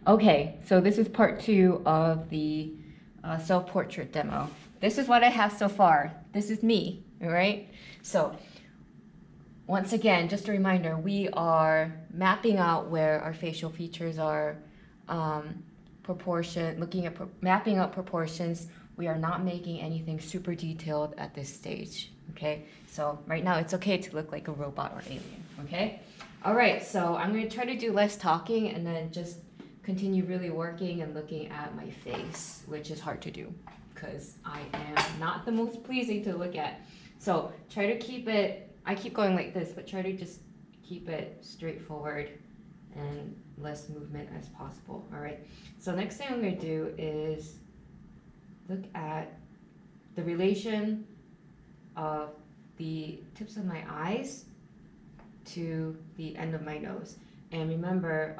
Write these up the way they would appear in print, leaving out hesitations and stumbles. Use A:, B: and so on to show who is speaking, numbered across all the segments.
A: Okay, so this is part 2 of the self-portrait demo. This is what I have so far. This is me, all right? So once again, just a reminder, we are mapping out where our facial features are, looking at mapping out proportions. We are not making anything super detailed at this stage, okay? So right now it's okay to look like a robot or alien, okay? All right, so I'm gonna try to do less talking and then just continue really working and looking at my face, which is hard to do because I am not the most pleasing to look at. So try to keep it, I keep going like this, but try to just keep it straightforward and less movement as possible, all right? So next thing I'm gonna do is look at the relation of the tips of my eyes to the end of my nose. And remember,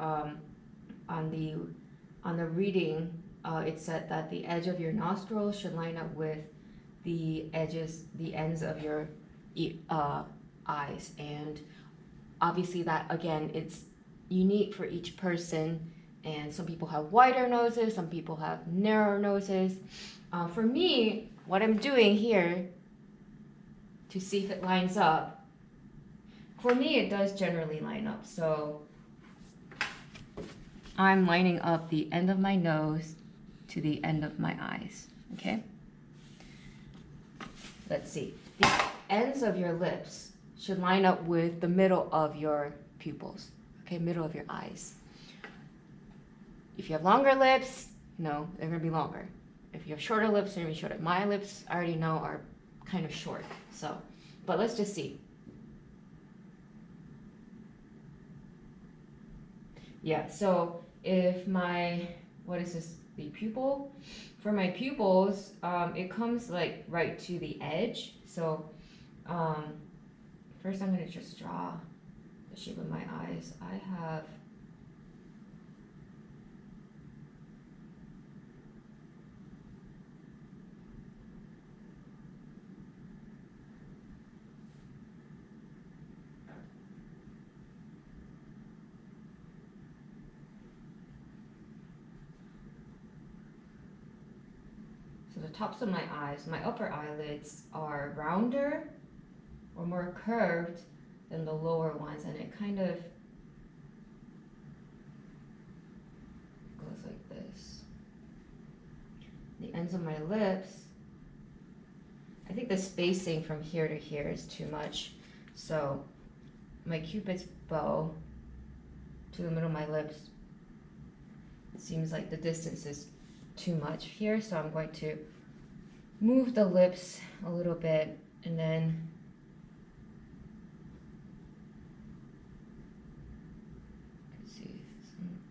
A: on the reading, it said that the edge of your nostrils should line up with the ends of your eyes. And obviously that, again, it's unique for each person. And some people have wider noses, some people have narrower noses. For me, what I'm doing here to see if it lines up, for me, it does generally line up. So I'm lining up the end of my nose to the end of my eyes, okay? Let's see. The ends of your lips should line up with the middle of your pupils, okay? Middle of your eyes. If you have longer lips, no, they're gonna be longer. If you have shorter lips, they're gonna be shorter. My lips, I already know, are kind of short, so, but let's just see. Yeah, so if my, what is this, the pupil? For my pupils, it comes like right to the edge. So first I'm gonna just draw the shape of my eyes. I have, so the tops of my eyes, my upper eyelids are rounder or more curved than the lower ones, and it kind of goes like this. The ends of my lips, I think the spacing from here to here is too much. So my Cupid's bow to the middle of my lips, it seems like the distance is too much here, so I'm going to move the lips a little bit and then see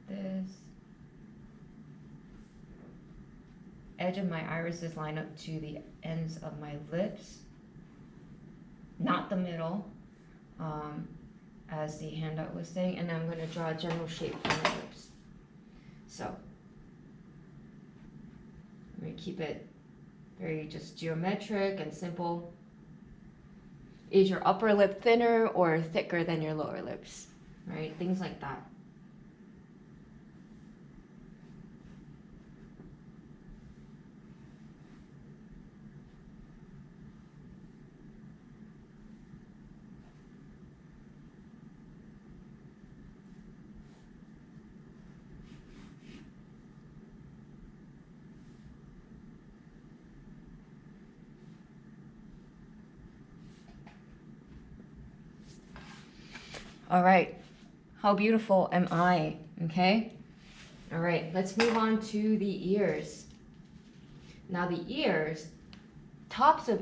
A: this. Edge of my irises line up to the ends of my lips, not the middle, as the handout was saying, and I'm going to draw a general shape for my lips. So I'm going to keep it very just geometric and simple. Is your upper lip thinner or thicker than your lower lips, right? Things like that. All right, how beautiful am I, okay? All right, let's move on to the ears. Now the ears, tops of,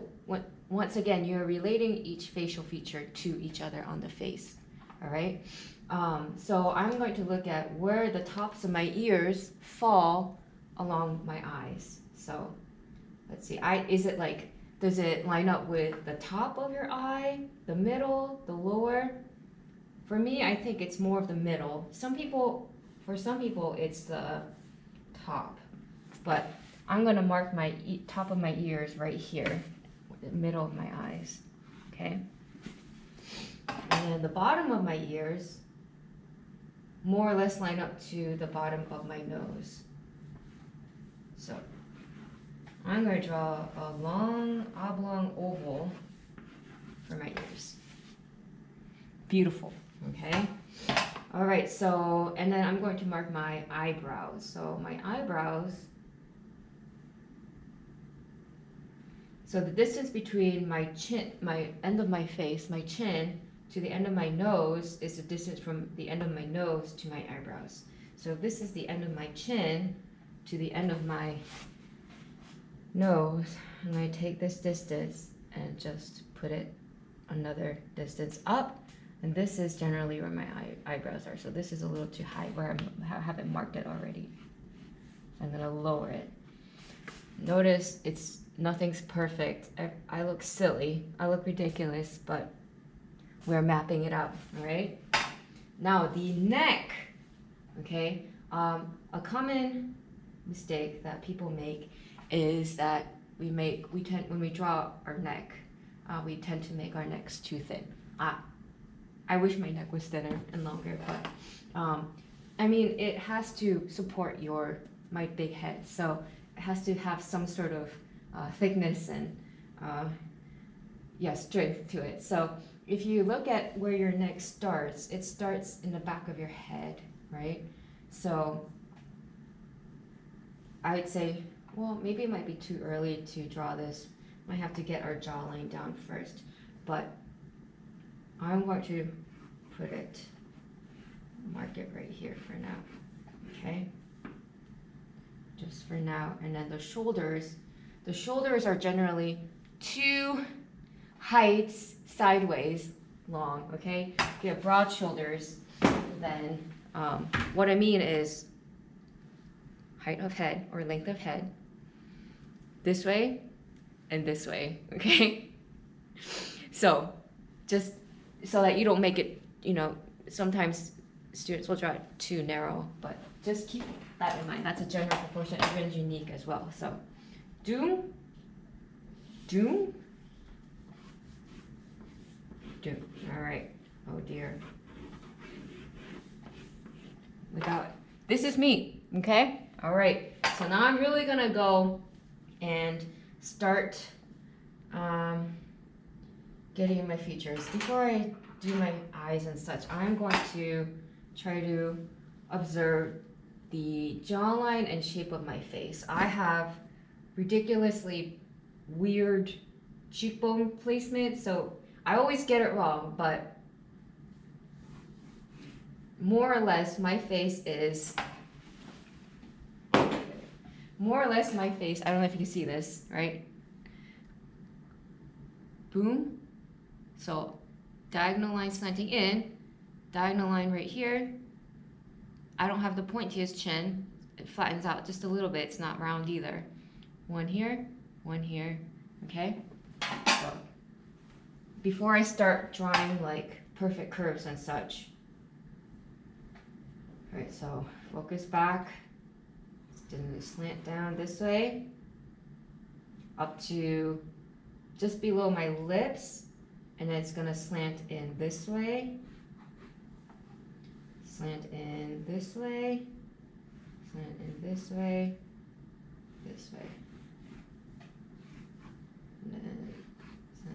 A: once again, you're relating each facial feature to each other on the face, all right? So I'm going to look at where the tops of my ears fall along my eyes. So let's see, is it like, does it line up with the top of your eye, the middle, the lower? For me, I think it's more of the middle. For some people, it's the top. But I'm gonna mark my top of my ears right here, the middle of my eyes, okay? And then the bottom of my ears, more or less line up to the bottom of my nose. So I'm going to draw a long oblong oval for my ears. Beautiful, okay? All right, so, and then I'm going to mark my eyebrows. So my eyebrows, so the distance between my chin, my end of my face, my chin, to the end of my nose is the distance from the end of my nose to my eyebrows. So if this is the end of my chin to the end of my nose, I'm going to take this distance and just put it another distance up. And this is generally where my eyebrows are. So this is a little too high where I haven't marked it already. I'm going to lower it. Notice nothing's perfect. I look silly. I look ridiculous, but we're mapping it out, all right? Now the neck, okay? A common mistake that people make is that when we draw our neck, we tend to make our necks too thin. I wish my neck was thinner and longer, but I mean, it has to support my big head, so it has to have some sort of thickness and strength to it. So if you look at where your neck starts, it starts in the back of your head, right? So I would say, well, maybe it might be too early to draw this. Might have to get our jawline down first, but I'm going to mark it right here for now, okay? Just for now. And then the shoulders are generally 2 heights sideways long, okay? If you have broad shoulders, then what I mean is height of head or length of head this way and this way, okay? So just so that you don't make it, sometimes students will draw it too narrow, but just keep that in mind. That's a general proportion. Everyone's unique as well. So doom, doom, doom. All right. Oh dear. Look out. This is me, okay? All right. So now I'm really gonna go and start getting my features. Before I do my eyes and such, I'm going to try to observe the jawline and shape of my face. I have ridiculously weird cheekbone placement, so I always get it wrong, but more or less my face, I don't know if you can see this, right? Boom. So diagonal line slanting in, diagonal line right here. I don't have the pointiest chin. It flattens out just a little bit. It's not round either. One here, okay? So before I start drawing like perfect curves and such. All right, so focus back. Slant down this way, up to just below my lips, and then it's gonna slant in this way, slant in this way, slant in this way, and then